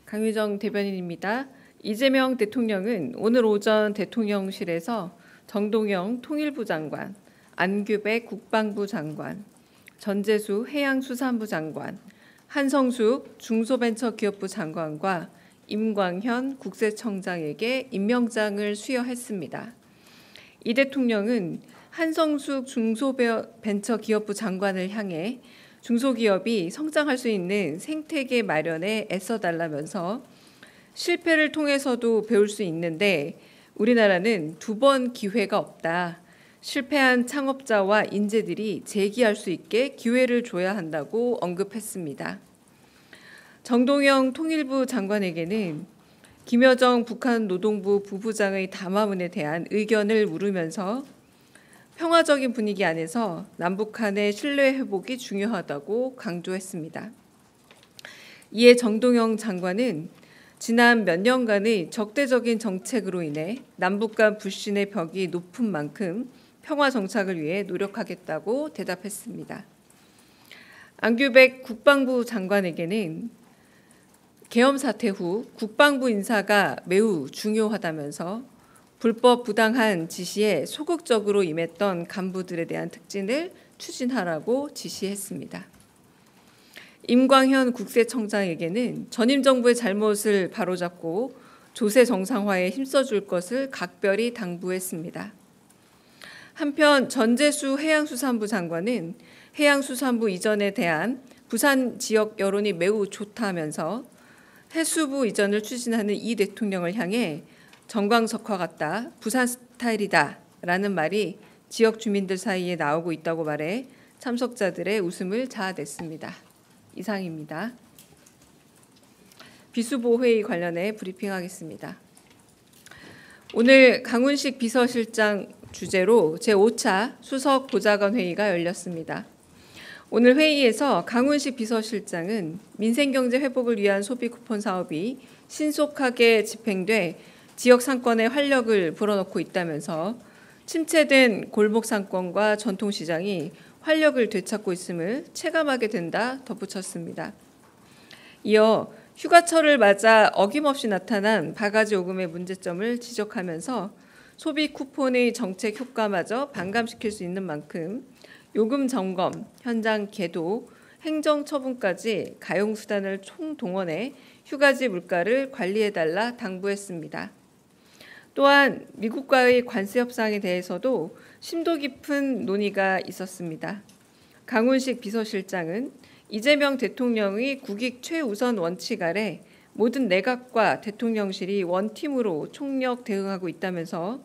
강유정 대변인입니다. 이재명 대통령은 오늘 오전 대통령실에서 정동영 통일부 장관, 안규백 국방부 장관, 전재수 해양수산부 장관, 한성숙 중소벤처기업부 장관과 임광현 국세청장에게 임명장을 수여했습니다. 이 대통령은 한성숙 중소벤처기업부 장관을 향해 중소기업이 성장할 수 있는 생태계 마련에 애써달라면서 실패를 통해서도 배울 수 있는데 우리나라는 2번 기회가 없다. 실패한 창업자와 인재들이 재기할 수 있게 기회를 줘야 한다고 언급했습니다. 정동영 통일부 장관에게는 김여정 북한 노동부 부부장의 담화문에 대한 의견을 물으면서 평화적인 분위기 안에서 남북 간의 신뢰 회복이 중요하다고 강조했습니다. 이에 정동영 장관은 지난 몇 년간의 적대적인 정책으로 인해 남북 간 불신의 벽이 높은 만큼 평화 정착을 위해 노력하겠다고 대답했습니다. 안규백 국방부 장관에게는 계엄 사태 후 국방부 인사가 매우 중요하다면서 불법 부당한 지시에 소극적으로 임했던 간부들에 대한 특진을 추진하라고 지시했습니다. 임광현 국세청장에게는 전임 정부의 잘못을 바로잡고 조세 정상화에 힘써줄 것을 각별히 당부했습니다. 한편 전재수 해양수산부 장관은 해양수산부 이전에 대한 부산 지역 여론이 매우 좋다면서 해수부 이전을 추진하는 이 대통령을 향해 정광석화 같다, 부산 스타일이다 라는 말이 지역 주민들 사이에 나오고 있다고 말해 참석자들의 웃음을 자아냈습니다. 이상입니다. 비수보회의 관련해 브리핑하겠습니다. 오늘 강훈식 비서실장 주재로 제5차 수석 보좌관 회의가 열렸습니다. 오늘 회의에서 강훈식 비서실장은 민생경제 회복을 위한 소비 쿠폰 사업이 신속하게 집행돼 지역 상권에 활력을 불어넣고 있다면서 침체된 골목 상권과 전통시장이 활력을 되찾고 있음을 체감하게 된다 덧붙였습니다. 이어 휴가철을 맞아 어김없이 나타난 바가지 요금의 문제점을 지적하면서 소비 쿠폰의 정책 효과마저 반감시킬 수 있는 만큼 요금 점검, 현장 계도, 행정 처분까지 가용수단을 총동원해 휴가지 물가를 관리해달라 당부했습니다. 또한 미국과의 관세 협상에 대해서도 심도 깊은 논의가 있었습니다. 강훈식 비서실장은 이재명 대통령의 국익 최우선 원칙 아래 모든 내각과 대통령실이 원팀으로 총력 대응하고 있다면서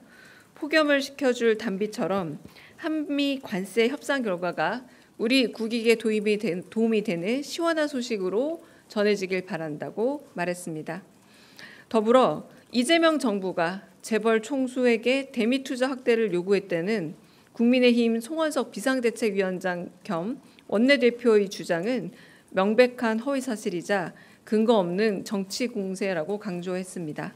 폭염을 식혀줄 단비처럼 한미 관세 협상 결과가 우리 국익에 도움이 되는 시원한 소식으로 전해지길 바란다고 말했습니다. 더불어 이재명 정부가 재벌 총수에게 대미 투자 확대를 요구했다는 국민의힘 송원석 비상대책위원장 겸 원내대표의 주장은 명백한 허위사실이자 근거 없는 정치 공세라고 강조했습니다.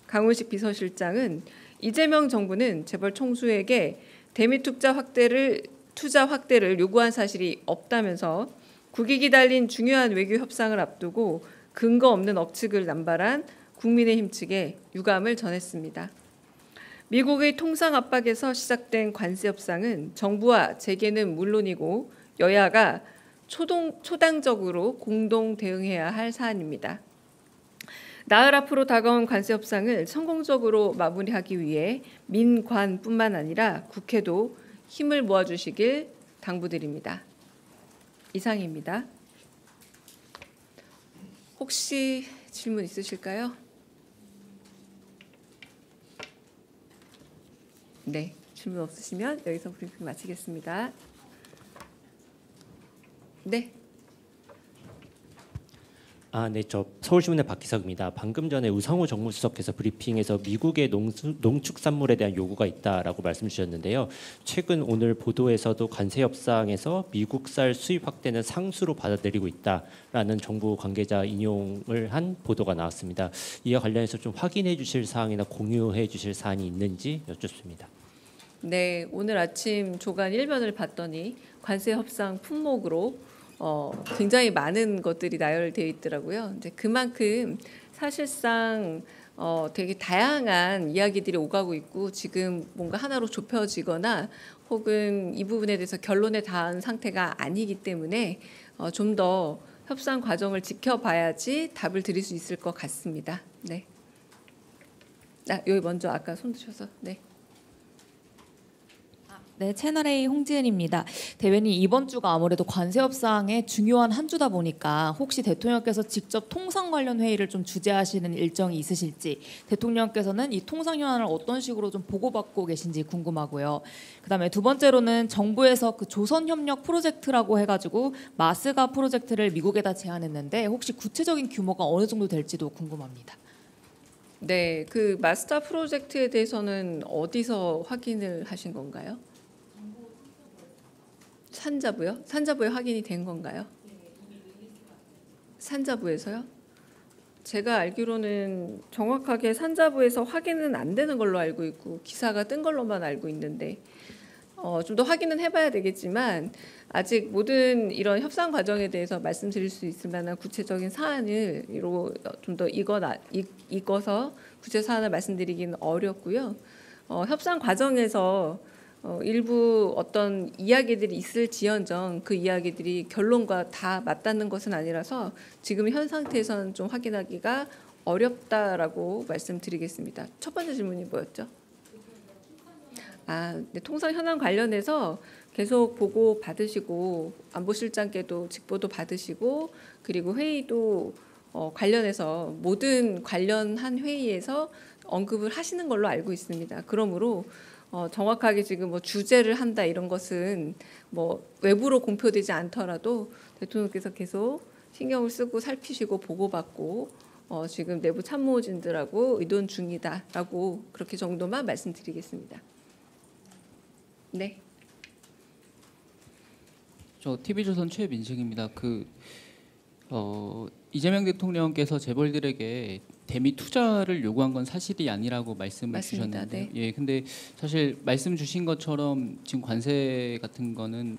강훈식 비서실장은 이재명 정부는 재벌 총수에게 대미 투자 확대를 요구한 사실이 없다면서 국익이 달린 중요한 외교 협상을 앞두고 근거 없는 억측을 남발한 국민의힘 측에 유감을 전했습니다. 미국의 통상 압박에서 시작된 관세 협상은 정부와 재계는 물론이고 여야가 초당적으로 공동 대응해야 할 사안입니다. 나흘 앞으로 다가온 관세 협상을 성공적으로 마무리하기 위해 민관뿐만 아니라 국회도 힘을 모아주시길 당부드립니다. 이상입니다. 혹시 질문 있으실까요? 네, 질문 없으시면 여기서 브리핑 마치겠습니다. 네. 네, 저 서울신문의 박희석입니다. 방금 전에 우상호 정무수석께서 브리핑에서 미국의 농축산물에 대한 요구가 있다라고 말씀 주셨는데요. 최근 오늘 보도에서도 관세 협상에서 미국쌀 수입 확대는 상수로 받아들이고 있다라는 정부 관계자 인용을 한 보도가 나왔습니다. 이와 관련해서 좀 확인해 주실 사항이나 공유해 주실 사안이 있는지 여쭙습니다. 네, 오늘 아침 조간 1면을 봤더니 관세 협상 품목으로 굉장히 많은 것들이 나열되어 있더라고요. 이제 그만큼 사실상 되게 다양한 이야기들이 오가고 있고 지금 뭔가 하나로 좁혀지거나 혹은 이 부분에 대해서 결론에 닿은 상태가 아니기 때문에 좀 더 협상 과정을 지켜봐야지 답을 드릴 수 있을 것 같습니다. 네. 여기 먼저 아까 손 드셔서. 네. 네, 채널A 홍지은입니다. 대변인, 이번 주가 아무래도 관세 협상의 중요한 한 주다 보니까 혹시 대통령께서 직접 통상 관련 회의를 좀 주재하시는 일정이 있으실지, 대통령께서는 이 통상 현안을 어떤 식으로 좀 보고받고 계신지 궁금하고요. 그다음에 두 번째로는 정부에서 그 조선협력 프로젝트라고 해가지고 마스가 프로젝트를 미국에다 제안했는데 혹시 구체적인 규모가 어느 정도 될지도 궁금합니다. 네, 그 마스터 프로젝트에 대해서는 어디서 확인을 하신 건가요? 산자부요? 산자부에 확인이 된 건가요? 산자부에서요? 제가 알기로는 정확하게 산자부에서 확인은 안 되는 걸로 알고 있고 기사가 뜬 걸로만 알고 있는데 좀 더 확인은 해봐야 되겠지만 아직 모든 이런 협상 과정에 대해서 말씀드릴 수 있을 만한 구체적인 사안을 좀 더 읽어서 구체 사안을 말씀드리기는 어렵고요. 협상 과정에서 일부 어떤 이야기들이 있을지언정 그 이야기들이 결론과 다 맞닿는 것은 아니라서 지금 현 상태에서는 좀 확인하기가 어렵다라고 말씀드리겠습니다. 첫 번째 질문이 뭐였죠? 네, 통상 현안 관련해서 계속 보고 받으시고 안보실장께도 직보도 받으시고 그리고 회의도 관련해서 모든 관련한 회의에서 언급을 하시는 걸로 알고 있습니다. 그러므로 정확하게 지금 뭐 주재를 한다 이런 것은 뭐 외부로 공표되지 않더라도 대통령께서 계속 신경을 쓰고 살피시고 보고받고 지금 내부 참모진들하고 의논 중이다라고 그렇게 정도만 말씀드리겠습니다. 네. 저 TV조선 최민식입니다. 이재명 대통령께서 재벌들에게 대미 투자를 요구한 건 사실이 아니라고 말씀을 맞습니다. 주셨는데, 네. 예, 근데 사실 말씀 주신 것처럼 지금 관세 같은 거는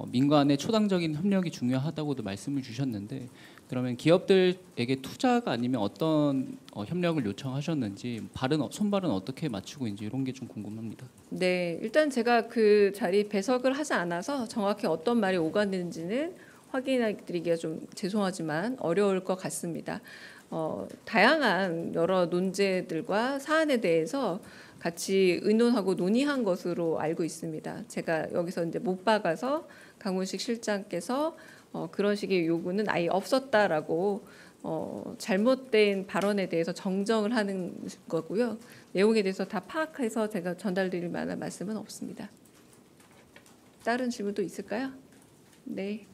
민간의 초당적인 협력이 중요하다고도 말씀을 주셨는데, 그러면 기업들에게 투자가 아니면 어떤 협력을 요청하셨는지 손발은 어떻게 맞추고 있는지 이런 게 좀 궁금합니다. 네, 일단 제가 그 자리 배석을 하지 않아서 정확히 어떤 말이 오갔는지는 확인해드리기가 좀 죄송하지만 어려울 것 같습니다. 다양한 여러 논제들과 사안에 대해서 같이 의논하고 논의한 것으로 알고 있습니다. 제가 여기서 이제 못 박아서 강훈식 실장께서 그런 식의 요구는 아예 없었다라고 잘못된 발언에 대해서 정정을 하는 거고요. 내용에 대해서 다 파악해서 제가 전달드릴 만한 말씀은 없습니다. 다른 질문도 있을까요? 네.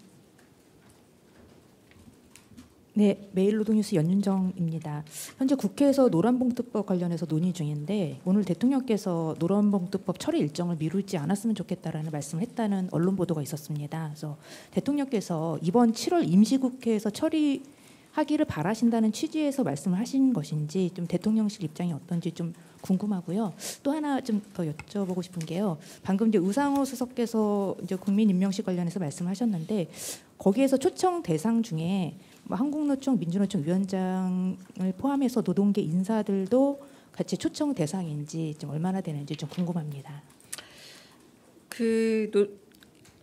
네, 매일노동뉴스 연윤정입니다. 현재 국회에서 노란봉투법 관련해서 논의 중인데 오늘 대통령께서 노란봉투법 처리 일정을 미루지 않았으면 좋겠다라는 말씀을 했다는 언론 보도가 있었습니다. 그래서 대통령께서 이번 7월 임시국회에서 처리하기를 바라신다는 취지에서 말씀을 하신 것인지 좀 대통령실 입장이 어떤지 좀 궁금하고요. 또 하나 좀 더 여쭤보고 싶은 게요. 방금 이제 우상호 수석께서 이제 국민임명식 관련해서 말씀하셨는데 거기에서 초청 대상 중에 한국노총, 민주노총 위원장을 포함해서 노동계 인사들도 같이 초청 대상인지 좀 얼마나 되는지 좀 궁금합니다.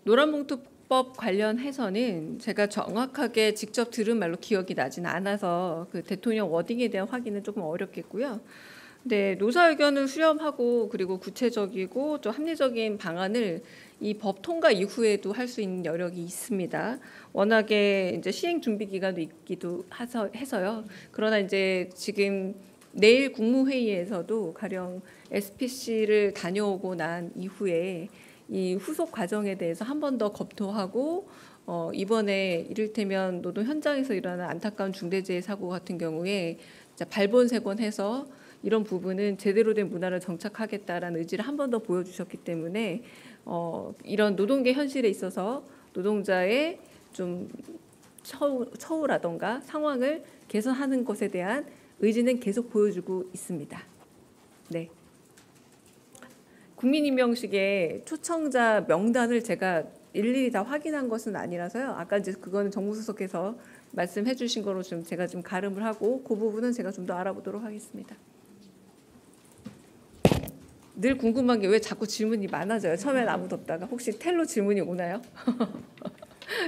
노란봉투법 관련해서는 제가 정확하게 직접 들은 말로 기억이 나지는 않아서 그 대통령 워딩에 대한 확인은 조금 어렵겠고요. 네, 노사 의견을 수렴하고 그리고 구체적이고 좀 합리적인 방안을 이 법 통과 이후에도 할 수 있는 여력이 있습니다. 워낙에 이제 시행 준비 기간도 있기도 해서요. 그러나 이제 지금 내일 국무회의에서도 가령 SPC를 다녀오고 난 이후에 이 후속 과정에 대해서 한 번 더 검토하고 이번에 이를테면 노동 현장에서 일어나는 안타까운 중대재해 사고 같은 경우에 발본색원해서 이런 부분은 제대로 된 문화를 정착하겠다라는 의지를 한 번 더 보여주셨기 때문에 이런 노동계 현실에 있어서 노동자의 좀 처우라던가 상황을 개선하는 것에 대한 의지는 계속 보여주고 있습니다. 네. 국민임명식의 초청자 명단을 제가 일일이 다 확인한 것은 아니라서요. 아까 이제 그거는 정무수석께서 말씀해 주신 거로 좀 제가 좀 가름을 하고 그 부분은 제가 좀 더 알아보도록 하겠습니다. 늘 궁금한 게 왜 자꾸 질문이 많아져요. 처음엔 아무도 없다가 혹시 텔로 질문이 오나요?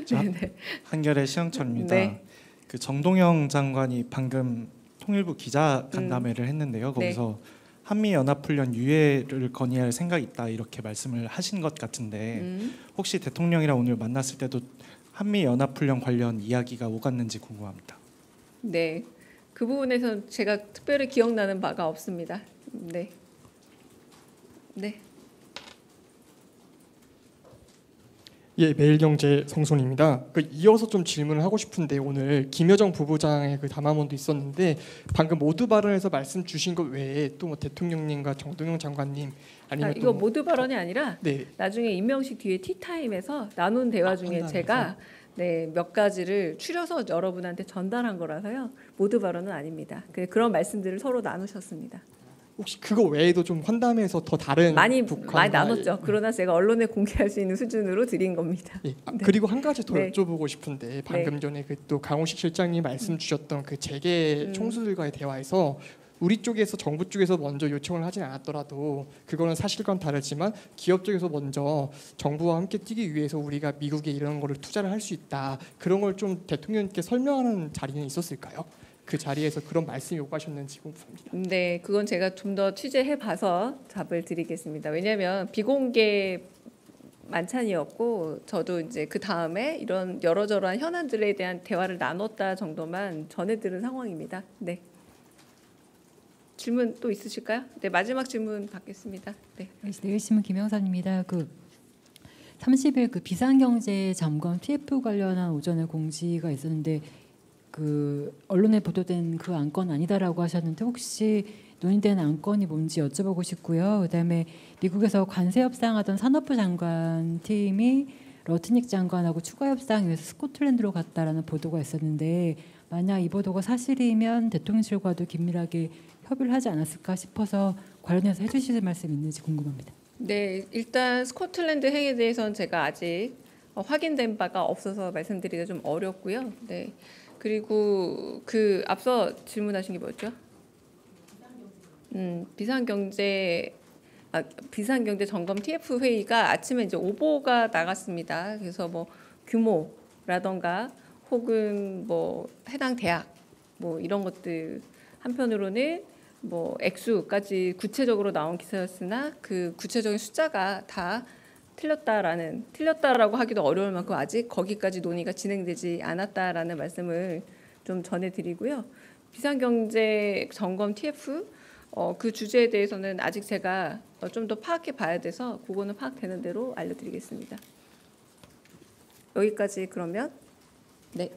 네네. 한겨레 시영철입니다. 네. 그 정동영 장관이 방금 통일부 기자 간담회를 했는데요. 거기서 한미 연합훈련 유예를 건의할 생각이 있다 이렇게 말씀을 하신 것 같은데 혹시 대통령이랑 오늘 만났을 때도 한미 연합훈련 관련 이야기가 오갔는지 궁금합니다. 네. 그 부분에서 제가 특별히 기억나는 바가 없습니다. 네. 네. 예, 매일경제 성손입니다. 이어서 좀 질문을 하고 싶은데 오늘 김여정 부부장의 그 담화문도 있었는데 방금 모두 발언에서 말씀 주신 것 외에 또 뭐 대통령님과 정동영 장관님 아니면 이거 모두 발언이 아니라 네, 나중에 임명식 뒤에 티타임에서 나눈 대화 중에 제가 몇 가지를 추려서 여러분한테 전달한 거라서요. 모두 발언은 아닙니다. 그런 말씀들을 서로 나누셨습니다. 혹시 그거 외에도 좀 환담에서 더 다른 많이 북한과 나눴죠. 그러나 제가 언론에 공개할 수 있는 수준으로 드린 겁니다. 예, 그리고 한 가지 더 네. 여쭤보고 싶은데 방금 전에 그 또 강호식 실장님 말씀 주셨던 그 재계 총수들과의 대화에서 우리 쪽에서 정부 쪽에서 먼저 요청을 하진 않았더라도 그거는 사실과는 다르지만 기업 쪽에서 먼저 정부와 함께 뛰기 위해서 우리가 미국에 이런 거를 투자를 할 수 있다 그런 걸 좀 대통령님께 설명하는 자리는 있었을까요? 그 자리에서 그런 말씀 요구하셨는지 궁금합니다. 네, 그건 제가 좀 더 취재해 봐서 답을 드리겠습니다. 왜냐하면 비공개 만찬이었고 저도 이제 그 다음에 이런 여러저러한 현안들에 대한 대화를 나눴다 정도만 전해들은 상황입니다. 네. 질문 또 있으실까요? 네, 마지막 질문 받겠습니다. 네. 내일신문 김영선입니다. 30일 그 비상경제 점검 TF 관련한 오전에 공지가 있었는데 그 언론에 보도된 그 안건 아니다라고 하셨는데 혹시 논의된 안건이 뭔지 여쭤보고 싶고요. 그다음에 미국에서 관세 협상하던 산업부 장관 팀이 러트닉 장관하고 추가 협상 위해서 스코틀랜드로 갔다라는 보도가 있었는데 만약 이 보도가 사실이면 대통령실과도 긴밀하게 협의를 하지 않았을까 싶어서 관련해서 해주실 말씀 있는지 궁금합니다. 네, 일단 스코틀랜드 행에 대해서는 제가 아직 확인된 바가 없어서 말씀드리기가 좀 어렵고요. 네. 그리고 그 앞서 질문하신 게 뭐였죠? 비상경제 점검 TF 회의가 아침에 이제 오보가 나갔습니다. 그래서 뭐 규모라던가 혹은 뭐 해당 대학 뭐 이런 것들 한편으로는 뭐 액수까지 구체적으로 나온 기사였으나 그 구체적인 숫자가 다 틀렸다라고 하기도 어려울 만큼 아직 거기까지 논의가 진행되지 않았다라는 말씀을 좀 전해드리고요. 비상경제 점검 TF 그 주제에 대해서는 아직 제가 좀 더 파악해 봐야 돼서 그거는 파악되는 대로 알려드리겠습니다. 여기까지 그러면 네.